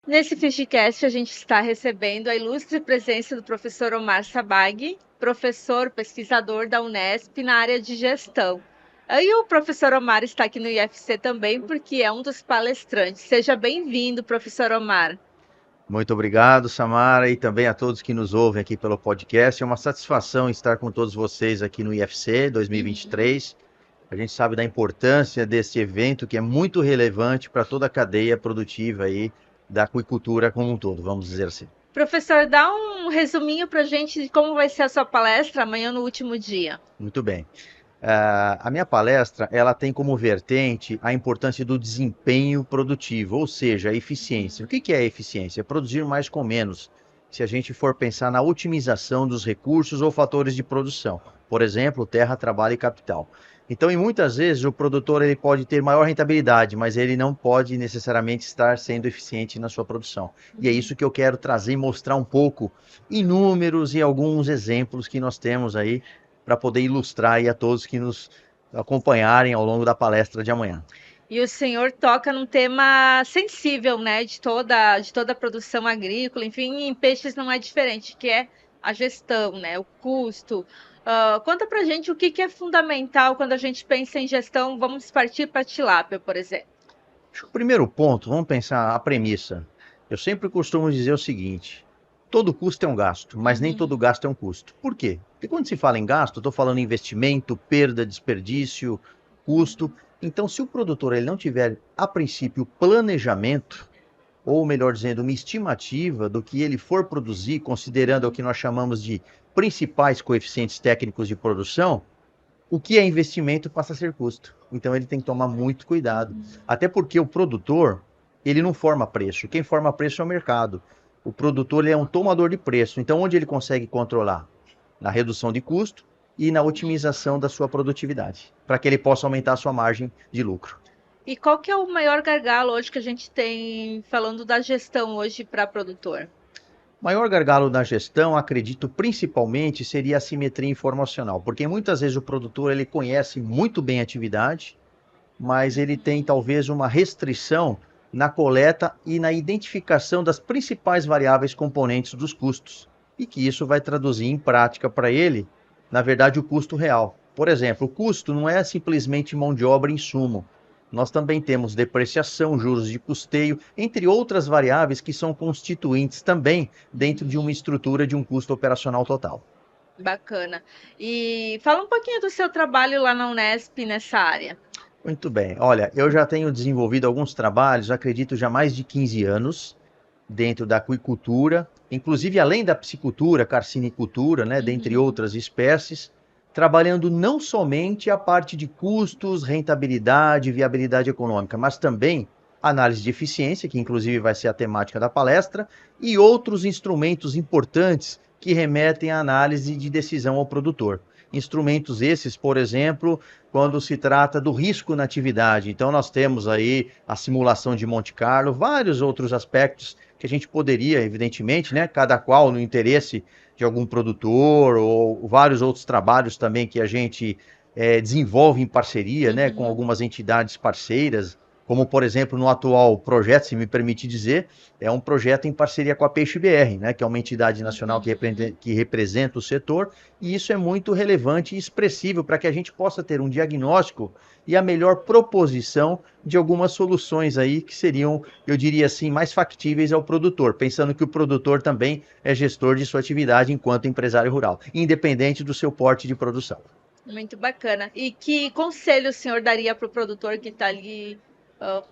Nesse FIGCast, a gente está recebendo a ilustre presença do professor Omar Sabag, professor pesquisador da Unesp na área de gestão. E o professor Omar está aqui no IFC também, porque é um dos palestrantes. Seja bem-vindo, professor Omar. Muito obrigado, Samara, e também a todos que nos ouvem aqui pelo podcast. É uma satisfação estar com todos vocês aqui no IFC 2023. A gente sabe da importância desse evento, que é muito relevante para toda a cadeia produtiva aí da aquicultura como um todo, vamos dizer assim. Professor, dá um resuminho para a gente de como vai ser a sua palestra amanhã no último dia. Muito bem. A minha palestra, ela tem como vertente a importância do desempenho produtivo, ou seja, a eficiência. O que é a eficiência? É produzir mais com menos. Se a gente for pensar na otimização dos recursos ou fatores de produção, por exemplo, terra, trabalho e capital. Então, e muitas vezes o produtor ele pode ter maior rentabilidade, mas ele não pode necessariamente estar sendo eficiente na sua produção. E é isso que eu quero trazer e mostrar um pouco em números e alguns exemplos que nós temos aí para poder ilustrar aí a todos que nos acompanharem ao longo da palestra de amanhã. E o senhor toca num tema sensível, né, de toda a produção agrícola, enfim, em peixes não é diferente, que é a gestão, né, o custo. Conta pra gente o que que é fundamental quando a gente pensa em gestão, vamos partir para a tilápia, por exemplo. Acho que o primeiro ponto, vamos pensar a premissa. Eu sempre costumo dizer o seguinte: todo custo é um gasto, mas nem todo gasto é um custo. Por quê? Porque quando se fala em gasto, eu estou falando em investimento, perda, desperdício, custo. Então, se o produtor ele não tiver, a princípio, planejamento, ou melhor dizendo, uma estimativa do que ele for produzir, considerando o que nós chamamos de principais coeficientes técnicos de produção, o que é investimento passa a ser custo. Então ele tem que tomar muito cuidado. Até porque o produtor, ele não forma preço. Quem forma preço é o mercado. O produtor ele é um tomador de preço. Então onde ele consegue controlar? Na redução de custo e na otimização da sua produtividade, para que ele possa aumentar a sua margem de lucro. E qual que é o maior gargalo hoje que a gente tem falando da gestão hoje para produtor? O maior gargalo na gestão, acredito, principalmente, seria a simetria informacional, porque muitas vezes o produtor ele conhece muito bem a atividade, mas ele tem talvez uma restrição na coleta e na identificação das principais variáveis componentes dos custos, e que isso vai traduzir em prática para ele, na verdade, o custo real. Por exemplo, o custo não é simplesmente mão de obra e insumo. Nós também temos depreciação, juros de custeio, entre outras variáveis que são constituintes também dentro de uma estrutura de um custo operacional total. Bacana. E fala um pouquinho do seu trabalho lá na Unesp nessa área. Muito bem. Olha, eu já tenho desenvolvido alguns trabalhos, acredito, já há mais de 15 anos, dentro da aquicultura, inclusive além da piscicultura, carcinicultura, né, dentre outras espécies, trabalhando não somente a parte de custos, rentabilidade, viabilidade econômica, mas também análise de eficiência, que inclusive vai ser a temática da palestra, e outros instrumentos importantes que remetem à análise de decisão ao produtor. Instrumentos esses, por exemplo, quando se trata do risco na atividade. Então, nós temos aí a simulação de Monte Carlo, vários outros aspectos que a gente poderia, evidentemente, né, cada qual no interesse de algum produtor, ou vários outros trabalhos também que a gente desenvolve em parceria, né, com algumas entidades parceiras, como por exemplo no atual projeto, se me permite dizer, é um projeto em parceria com a Peixe BR, né, que é uma entidade nacional que representa o setor, e isso é muito relevante e expressivo para que a gente possa ter um diagnóstico e a melhor proposição de algumas soluções aí que seriam, eu diria assim, mais factíveis ao produtor, pensando que o produtor também é gestor de sua atividade enquanto empresário rural, independente do seu porte de produção. Muito bacana. E que conselho o senhor daria para o produtor que está ali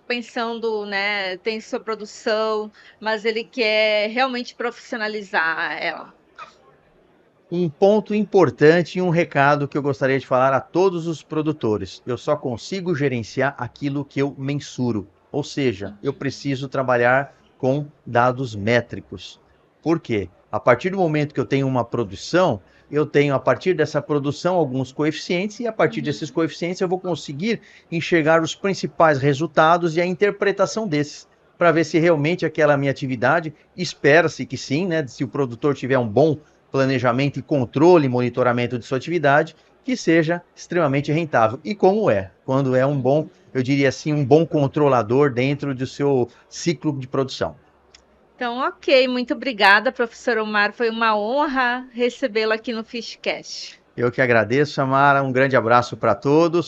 pensando, né, tem sua produção, mas ele quer realmente profissionalizar ela? Um ponto importante e um recado que eu gostaria de falar a todos os produtores: eu só consigo gerenciar aquilo que eu mensuro, ou seja, eu preciso trabalhar com dados métricos. Por quê? A partir do momento que eu tenho uma produção, eu tenho a partir dessa produção alguns coeficientes, e a partir desses coeficientes eu vou conseguir enxergar os principais resultados e a interpretação desses, para ver se realmente aquela minha atividade, espera-se que sim, né? Se o produtor tiver um bom planejamento e controle e monitoramento de sua atividade, que seja extremamente rentável. E como é? Quando é um bom, eu diria assim, um bom controlador dentro do seu ciclo de produção. Então, ok, muito obrigada, professor Omar. Foi uma honra recebê-lo aqui no Fishcast. Eu que agradeço, Samara. Um grande abraço para todos.